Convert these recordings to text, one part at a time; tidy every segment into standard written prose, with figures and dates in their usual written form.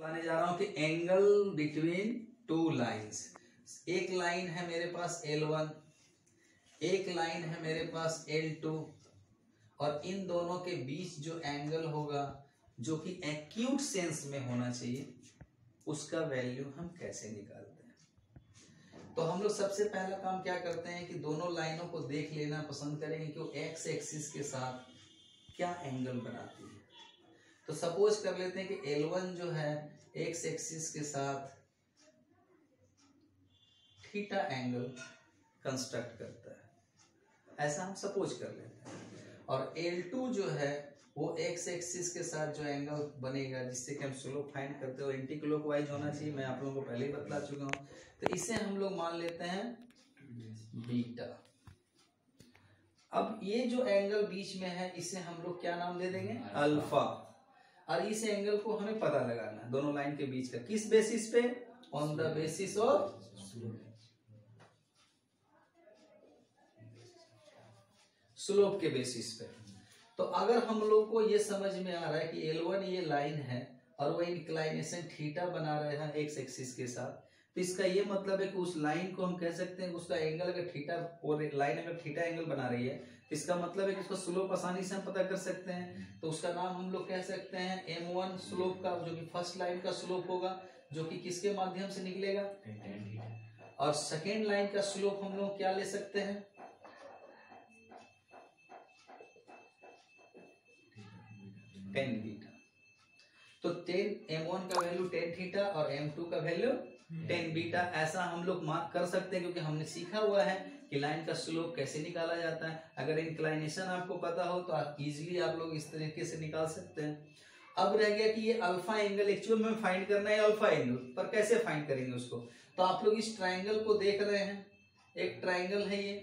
बताने जा रहा हूं कि एंगल बिटवीन टू लाइंस। एक लाइन है मेरे पास L1, एक लाइन है मेरे पास L2, और इन दोनों के बीच जो एंगल होगा जो कि एक्यूट सेंस में होना चाहिए उसका वैल्यू हम कैसे निकालते हैं। तो हम लोग सबसे पहला काम क्या करते हैं कि दोनों लाइनों को देख लेना पसंद करेंगे कि वो एक्स एक्सिस के साथ क्या एंगल बनाती है। तो सपोज कर लेते हैं कि L1 जो है एक्स एक्सिस के साथ थीटा एंगल कंस्ट्रक्ट करता है, ऐसा हम सपोज कर लेते हैं। और L2 जो है वो एक्स एक्सिस के साथ जो एंगल बनेगा जिससे कि हम स्लोप फाइंड करते हैं, एंटी क्लॉकवाइज होना चाहिए, मैं आप लोगों को पहले ही बतला चुका हूं। तो इसे हम लोग मान लेते हैं बीटा। अब ये जो एंगल बीच में है इसे हम लोग क्या नाम दे देंगे, अल्फा। और इस एंगल को हमें पता लगाना है दोनों लाइन के बीच का, किस बेसिस पे, on the basis of slope के बेसिस पे। तो अगर हम लोग को ये समझ में आ रहा है कि L1 ये लाइन है और वो इंक्लाइनेशन थीटा बना रहे हैं एक्स एक्सिस के साथ, तो इसका ये मतलब है कि उस लाइन को हम कह सकते हैं उसका एंगल अगर थीटा, और लाइन अगर थीटा एंगल बना रही है तो इसका मतलब है कि उसका स्लोप आसानी से हम पता कर सकते हैं। तो उसका नाम हम लोग कह सकते हैं M1 स्लोप का, जो कि फर्स्ट लाइन का स्लोप होगा जो कि किसके माध्यम से निकलेगा, और सेकेंड लाइन का स्लोप हम लोग क्या ले सकते हैं, टेन बीटा। तो M1 का वैल्यू टेन थीटा और M2 का वैल्यू टेन बीटा, ऐसा हम लोग मार्क कर सकते हैं क्योंकि हमने सीखा हुआ है कि लाइन का स्लोप कैसे निकाला जाता है। अगर इंक्लाइनेशन आपको पता हो तो आप इजीली आप लोग इस तरीके से निकाल सकते हैं। अब रह गया कि ये अल्फा एंगल एक्चुअल में फाइंड करना है अल्फा एंगल, पर कैसे फाइंड करेंगे उसको। तो आप लोग इस ट्राइंगल को देख रहे हैं, एक ट्राइंगल है ये,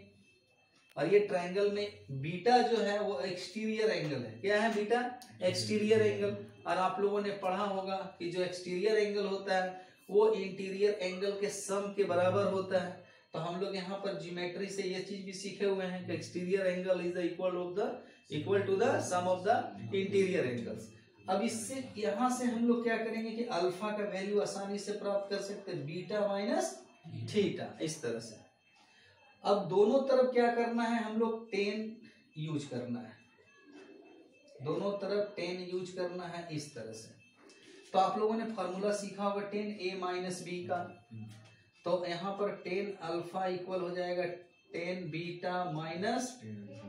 और ये ट्राइंगल में बीटा जो है वो एक्सटीरियर एंगल है। क्या है बीटा, एक्सटीरियर एंगल। और आप लोगों ने पढ़ा होगा कि जो एक्सटीरियर एंगल होता है वो इंटीरियर एंगल के सम के बराबर होता है। तो हम लोग यहाँ पर ज्योमेट्री से ये चीज भी सीखे हुए हैं कि exterior angle is equal to the sum of the interior angles. अब इससे यहाँ से हम लोग क्या करेंगे कि अल्फा का वैल्यू आसानी से प्राप्त कर सकते हैं, बीटा माइनस थीटा, इस तरह से। अब दोनों तरफ क्या करना है, हम लोग टेन यूज करना है, दोनों तरफ टेन यूज करना है इस तरह से। तो आप लोगों ने फॉर्मूला सीखा होगा टेन A माइनस बी का। तो यहाँ पर टेन अल्फा इक्वल हो जाएगा tan beta minus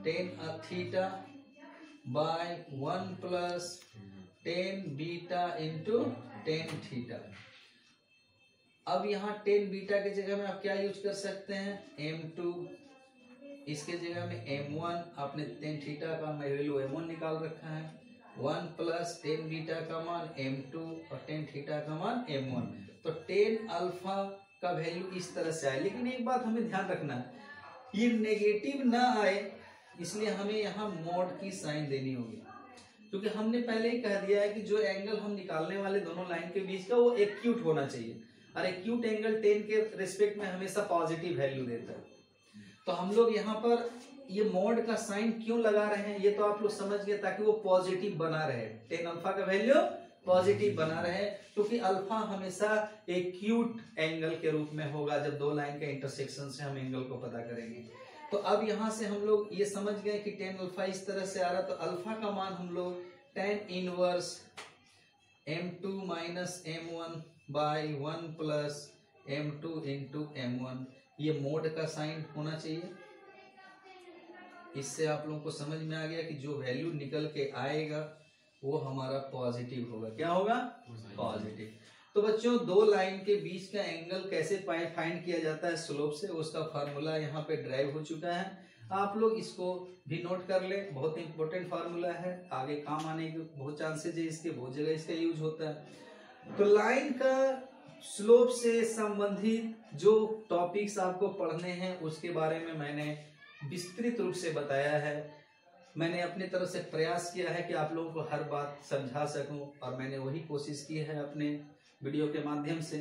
tan theta by 1 plus tan beta into tan theta. अब यहाँ टेन बीटा के जगह में आप क्या यूज कर सकते हैं, M2, इसके जगह में M1, आपने टेन थीटा का वैल्यू M1 निकाल रखा है, 1 प्लस टेन बीटा का मान M2 और टेन थीटा का मान M1। तो टेन अल्फा का वैल्यू इस तरह से आए। लेकिन एक बात हमें ध्यान रखना है, ये नेगेटिव ना आए, इसलिए हमें यहाँ मॉड की साइन देनी होगी, क्योंकि हमने पहले ही कह दिया है कि जो एंगल हम निकालने वाले दोनों लाइन के बीच का वो एक्यूट होना चाहिए, और एक्यूट एंगल टेन के रिस्पेक्ट में हमेशा पॉजिटिव वैल्यू देता है। तो हम लोग यहाँ पर ये मॉड का साइन क्यों लगा रहे हैं ये तो आप लोग समझ गए, ताकि वो पॉजिटिव बना रहे, टेन अल्फा का वैल्यू पॉजिटिव बना रहे, क्योंकि अल्फा हमेशा एक्यूट एंगल के रूप में होगा जब दो लाइन के इंटरसेक्शन से हम एंगल को पता करेंगे। तो अब यहाँ से हम लोग ये समझ गए कि टेन अल्फा इस तरह से आ रहा, तो अल्फा का मान हम लोग tan inverse M2 minus M1 by 1 plus M2 into M1, ये मोड का साइन होना चाहिए। इससे आप लोगों को समझ में आ गया कि जो वैल्यू निकल के आएगा वो हमारा पॉजिटिव होगा। क्या होगा, पॉजिटिव। तो बच्चों दो लाइन के बीच का एंगल कैसे फाइंड किया जाता है स्लोप से, उसका फार्मूला यहाँ पे ड्राइव हो चुका है, आप लोग इसको भी नोट कर ले, बहुत इंपॉर्टेंट फार्मूला है, आगे काम आने के बहुत चांसेस है इसके, बहुत जगह इसका यूज होता है। तो लाइन का स्लोप से संबंधित जो टॉपिक्स आपको पढ़ने हैं उसके बारे में मैंने विस्तृत रूप से बताया है। मैंने अपनी तरफ से प्रयास किया है कि आप लोगों को हर बात समझा सकूं, और मैंने वही कोशिश की है अपने वीडियो के माध्यम से।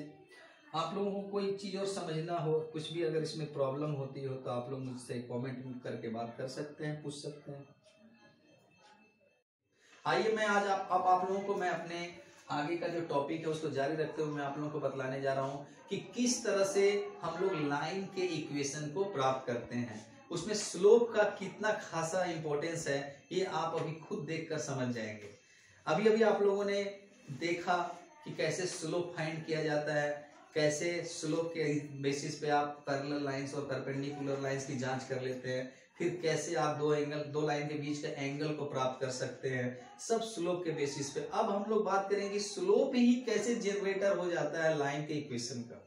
आप लोगों को कोई चीज़ और समझना हो, कुछ भी अगर इसमें प्रॉब्लम होती हो तो आप लोग मुझसे कमेंट करके बात कर सकते हैं, पूछ सकते हैं। आइए मैं आज आप लोगों को मैं अपने आगे का जो टॉपिक है उसको जारी रखते हुए मैं आप लोगों को बतलाने जा रहा हूँ कि किस तरह से हम लोग लाइन के इक्वेशन को प्राप्त करते हैं। उसमें स्लोप का कितना खासा इंपॉर्टेंस है ये आप अभी खुद देखकर समझ जाएंगे। अभी अभी आप लोगों ने देखा कि कैसे स्लोप फाइंड किया जाता है, कैसे स्लोप के बेसिस पे आप पैरेलल लाइंस और परपेंडिकुलर लाइंस की जांच कर लेते हैं, फिर कैसे आप दो लाइन के बीच के एंगल को प्राप्त कर सकते हैं, सब स्लोप के बेसिस पे। अब हम लोग बात करेंगे स्लोप ही कैसे जनरेटर हो जाता है लाइन के इक्वेशन का।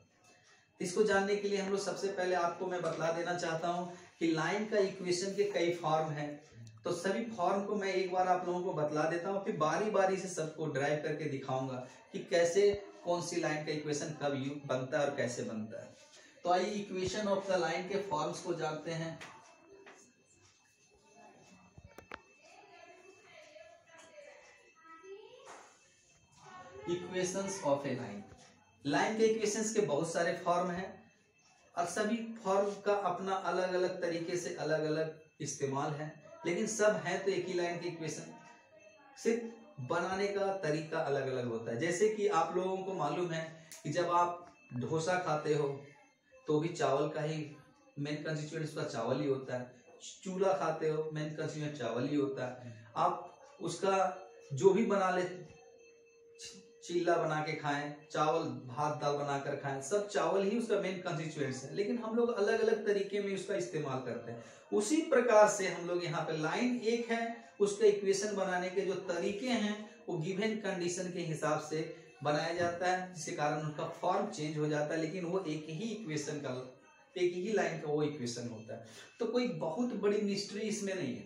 इसको जानने के लिए हम लोग सबसे पहले आपको मैं बतला देना चाहता हूं कि लाइन का इक्वेशन के कई फॉर्म हैं। तो सभी फॉर्म को मैं एक बार आप लोगों को बतला देता हूं, फिर बारी बारी से सबको ड्राइव करके दिखाऊंगा कि कैसे कौन सी लाइन का इक्वेशन कब बनता है और कैसे बनता है। तो आइए इक्वेशन ऑफ द लाइन के फॉर्म्स को जानते हैं। Equations of A line. Line के इक्वेशंस के बहुत सारे फॉर्म हैं और सभी फॉर्म का अपना अलग अलग तरीके से अलग अलग इस्तेमाल है, लेकिन सब है तो एक ही लाइन के इक्वेशन, सिर्फ बनाने का तरीका अलग अलग होता है। जैसे कि आप लोगों को मालूम है कि जब आप डोसा खाते हो तो भी चावल का ही मेन कंस्टिट्यूएंट उसका चावल ही होता है। चूल्हा खाते हो मेन कंस्टिट्यूएंट चावल ही होता है। आप उसका जो भी बना ले, चिल्ला बना के खाएं, चावल भात दाल बनाकर खाएं, सब चावल ही उसका मेन कंस्टिट्यूएंट्स है, लेकिन हम लोग अलग अलग तरीके में उसका इस्तेमाल करते हैं। उसी प्रकार से हम लोग यहाँ पे लाइन एक है, उसका इक्वेशन बनाने के जो तरीके हैं वो गिवन कंडीशन के हिसाब से बनाया जाता है, जिसके कारण उनका फॉर्म चेंज हो जाता है, लेकिन वो एक ही इक्वेशन का, एक ही लाइन का वो इक्वेशन होता है। तो कोई बहुत बड़ी मिस्ट्री इसमें नहीं है।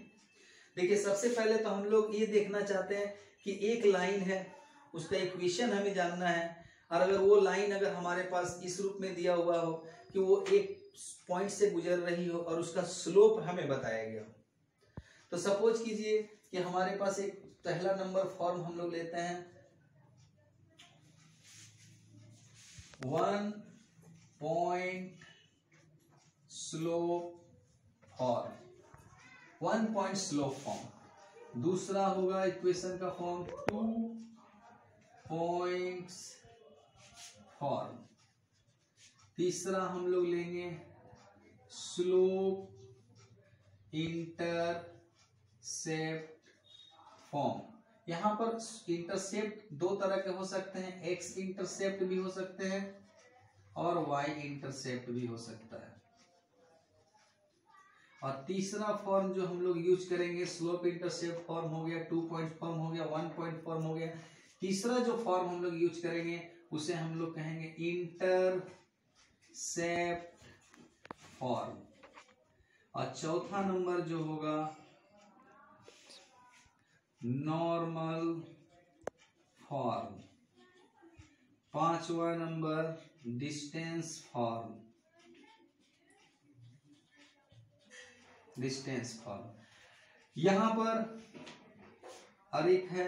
देखिए सबसे पहले तो हम लोग ये देखना चाहते हैं कि एक लाइन है, उसका इक्वेशन हमें जानना है, और अगर वो लाइन अगर हमारे पास इस रूप में दिया हुआ हो कि वो एक पॉइंट से गुजर रही हो और उसका स्लोप हमें बताया गया हो। तो सपोज कीजिए कि हमारे पास एक पहला नंबर फॉर्म हम लोग लेते हैं 1 point slope form, 1 point slope form. दूसरा होगा इक्वेशन का फॉर्म 2 पॉइंट्स फॉर्म। तीसरा हम लोग लेंगे स्लोप इंटरसेप्ट फॉर्म। यहां पर इंटरसेप्ट दो तरह के हो सकते हैं, एक्स इंटरसेप्ट भी हो सकते हैं और वाई इंटरसेप्ट भी हो सकता है। और तीसरा फॉर्म जो हम लोग यूज करेंगे स्लोप इंटरसेप्ट फॉर्म हो गया, 2 पॉइंट फॉर्म हो गया, 1 पॉइंट फॉर्म हो गया। तीसरा जो फॉर्म हम लोग यूज करेंगे उसे हम लोग कहेंगे इंटरसेप्ट फॉर्म। और चौथा नंबर जो होगा नॉर्मल फॉर्म। पांचवा number distance form, distance form. यहां पर और एक है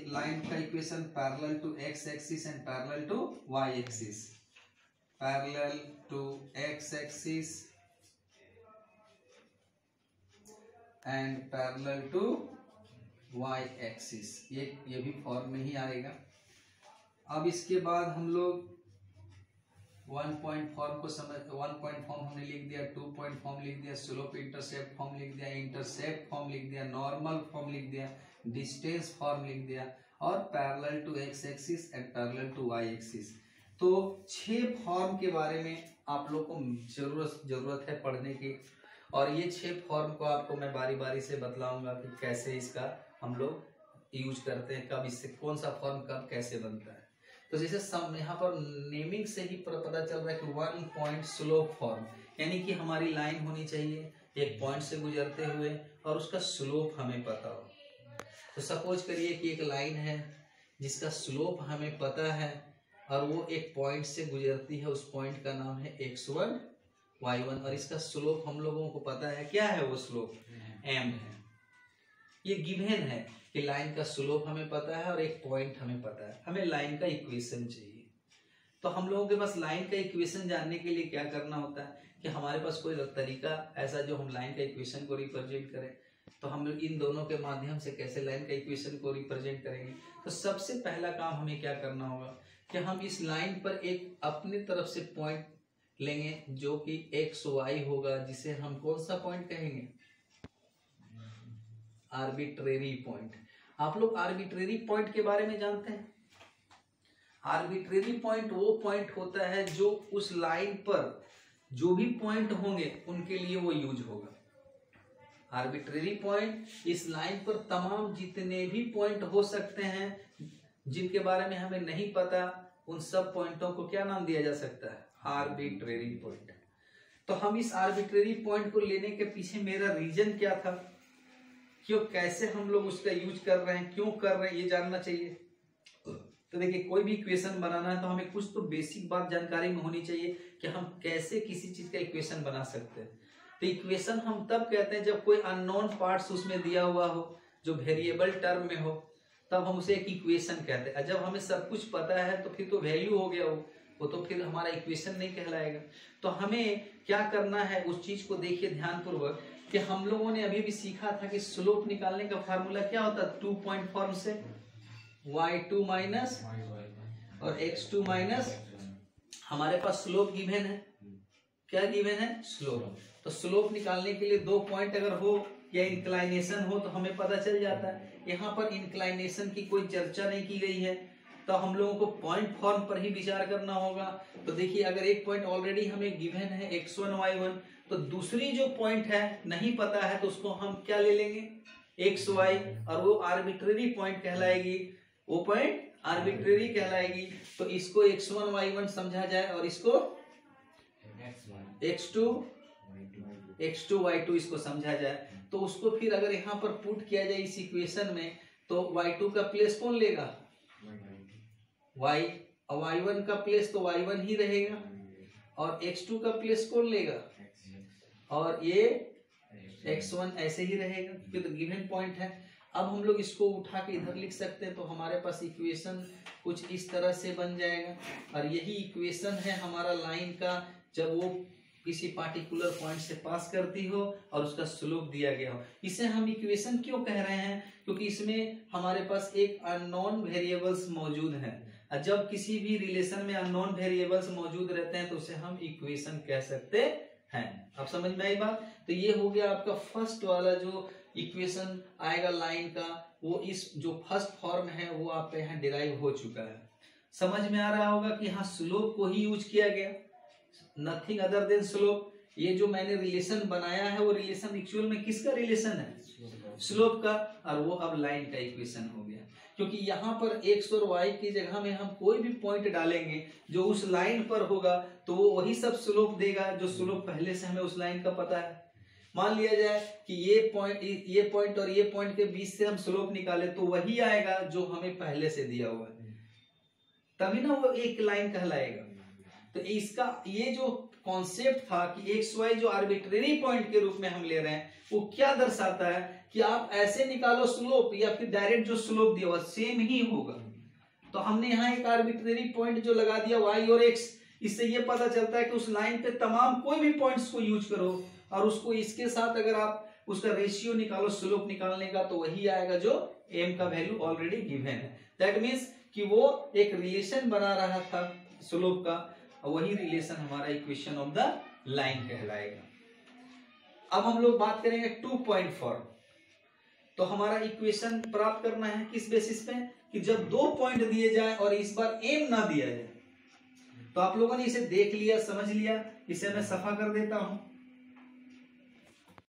लाइन का equation parallel to x axis and parallel to y axis, parallel to x axis and parallel to y axis, ये भी फॉर्म में ही आएगा। अब इसके बाद हम लोग 1 पॉइंट फॉर्म को समझ, 1 पॉइंट फॉर्म हमने लिख दिया, 2 पॉइंट फॉर्म लिख दिया, स्लोप इंटरसेप्ट फॉर्म लिख दिया, इंटरसेप्ट फॉर्म लिख दिया, नॉर्मल फॉर्म लिख दिया, डिस्टेंस फॉर्म लिख दिया और parallel to x axis and parallel to y axis. तो 6 फॉर्म के बारे में आप लोग को जरूरत है पढ़ने की, और ये 6 फॉर्म को आपको मैं बारी बारी से बतलाऊंगा कि कैसे इसका हम लोग यूज करते हैं, कब इससे कौन सा फॉर्म कब कैसे बनता है। तो जैसे यहाँ पर नेमिंग से ही पता चल रहा है कि 1 पॉइंट स्लोप फॉर्म, यानी कि हमारी लाइन होनी चाहिए एक पॉइंट से गुजरते हुए और उसका स्लोप हमें पता हो। तो सपोज करिए कि एक लाइन है जिसका स्लोप हमें पता है और वो एक पॉइंट से गुजरती है, उस पॉइंट का नाम है x1 y1 और इसका स्लोप हम लोगों को पता है, क्या है वो स्लोप, m है। ये गिवन है कि लाइन का स्लोप हमें पता है और एक पॉइंट हमें पता है, हमें लाइन का इक्वेशन चाहिए। तो हम लोगों के पास लाइन का इक्वेशन जानने के लिए क्या करना होता है कि हमारे पास कोई तरीका ऐसा जो हम लाइन का इक्वेशन को रिप्रेजेंट करें। तो हम लोग इन दोनों के माध्यम से कैसे लाइन का इक्वेशन को रिप्रेजेंट करेंगे। तो सबसे पहला काम हमें क्या करना होगा कि हम इस लाइन पर एक अपने तरफ से पॉइंट लेंगे जो कि एक्स वाई होगा, जिसे हम कौन सा पॉइंट कहेंगे, आर्बिट्रेरी पॉइंट। आप लोग आर्बिट्रेरी पॉइंट के बारे में जानते हैं? आर्बिट्रेरी पॉइंट वो पॉइंट होता है जो उस लाइन पर जो भी पॉइंट होंगे उनके लिए वो यूज होगा। आर्बिट्रेरी पॉइंट इस लाइन पर तमाम जितने भी पॉइंट हो सकते हैं जिनके बारे में हमें नहीं पता, उन सब पॉइंटों को क्या नाम दिया जा सकता है, आर्बिट्रेरी पॉइंट। तो हम इस आर्बिट्रेरी पॉइंट को लेने के पीछे मेरा रीजन क्या था, क्यों, कैसे हम लोग उसका यूज कर रहे हैं, क्यों कर रहे हैं, ये जानना चाहिए। तो देखिए, कोई भी इक्वेशन बनाना है तो हमें कुछ तो बेसिक बात जानकारी में होनी चाहिए कि हम कैसे किसी चीज का इक्वेशन बना सकते हैं। तो इक्वेशन हम तब कहते हैं जब कोई अननोन पार्ट्स उसमें दिया हुआ हो, जो वेरिएबल टर्म में हो, तब हम उसे एक इक्वेशन कहते हैं। जब हमें सब कुछ पता है तो फिर तो वैल्यू हो गया वो तो फिर हमारा इक्वेशन नहीं कहलाएगा। तो हमें क्या करना है उस चीज को देखिए ध्यानपूर्वक कि हम लोगों ने अभी भी सीखा था कि स्लोप निकालने का फार्मूला क्या होता है, 2 पॉइंट फॉर्म से y2 माइनस और x2 माइनस, हमारे पास स्लोप गिवन है। क्या गिवन है, स्लोप। तो स्लोप निकालने के लिए 2 पॉइंट अगर हो या इंक्लाइनेशन हो तो हमें पता चल जाता है। यहाँ पर इंक्लाइनेशन की कोई चर्चा नहीं की गई है, तो हम लोगों को पॉइंट फॉर्म पर ही विचार करना होगा। तो देखिए, अगर एक पॉइंट ऑलरेडी हमें गिवन है x1 y1, तो दूसरी जो पॉइंट है नहीं पता है तो उसको हम क्या ले लेंगे, xy, और वो आर्बिट्रेरी पॉइंट कहलाएगी, वो पॉइंट आर्बिट्रेरी कहलाएगी। तो इसको x1 y1 समझा जाए और इसको x2 y2 इसको समझा जाए। तो उसको फिर अगर यहाँ पर पुट किया जाए इस इक्वेशन में, तो y2 का प्लेस कौन लेगा, y, और y1 का प्लेस तो y1 ही रहेगा, और x2 का प्लेस कौन लेगा, और ये x1 ऐसे ही रहेगा क्योंकि तो गिवन पॉइंट है। अब हम लोग इसको उठा के इधर लिख सकते हैं, तो हमारे पास इक्वेशन कुछ इस तरह से बन जाएगा। और यही इक्वेशन है हमारा लाइन का, जब वो किसी पार्टिकुलर पॉइंट से पास करती हो और उसका स्लोप दिया गया हो। इसे हम इक्वेशन क्यों कह रहे हैं, क्योंकि इसमें हमारे पास एक अननोन वेरिएबल्स मौजूद हैं। जब किसी भी रिलेशन में अननोन वेरिएबल्स मौजूद रहते हैं तो उसे हम इक्वेशन कह सकते हैं। अब समझ में आई बात। तो ये हो गया आपका फर्स्ट वाला जो इक्वेशन आएगा लाइन का, वो इस जो फर्स्ट फॉर्म है वो आपके यहाँ डिराइव हो चुका है। समझ में आ रहा होगा कि यहाँ स्लोप को ही यूज किया गया, नथिंग अदर देन स्लोप। ये जो मैंने रिलेशन बनाया है वो रिलेशन एक्चुअल में किसका रिलेशन है, स्लोप का, और वो अब लाइन का इक्वेशन हो गया। क्योंकि यहाँ पर x और y की जगह में हम कोई भी पॉइंट डालेंगे जो उस लाइन पर होगा तो वो वही सब स्लोप देगा जो स्लोप पहले से हमें उस लाइन का पता है। मान लिया जाए कि ये पॉइंट और ये पॉइंट के बीच से हम स्लोप निकाले तो वही आएगा जो हमें पहले से दिया हुआ है, तभी ना वो एक लाइन कहलाएगा। तो इसका ये जो कॉन्सेप्ट था कि एक्स वाई जो आर्बिट्रेरी पॉइंट के रूप में हम ले रहे हैं, वो क्या दर्शाता है कि आप ऐसे निकालो स्लोप या फिर डायरेक्ट जो स्लोप दिया हुआ सेम ही होगा। तो हमने यहाँ एक आर्बिट्रेरी पॉइंट जो लगा दिया y और x, इससे ये पता चलता है कि उस लाइन पे तमाम कोई भी पॉइंट्स को यूज करो और उसको इसके साथ अगर आप उसका रेशियो निकालो स्लोप निकालने का तो वही आएगा जो m का वैल्यू ऑलरेडी गिवन है। दैट मीन्स कि वो एक रिलेशन बना रहा था स्लोप का, और वही रिलेशन हमारा इक्वेशन ऑफ द लाइन कहलाएगा। अब हम लोग बात करेंगे 2 पॉइंट फॉर्म। तो हमारा इक्वेशन प्राप्त करना है किस बेसिस पे कि जब 2 पॉइंट दिए जाए और इस बार एम ना दिया जाए। तो आप लोगों ने इसे देख लिया, समझ लिया, इसे मैं सफा कर देता हूं।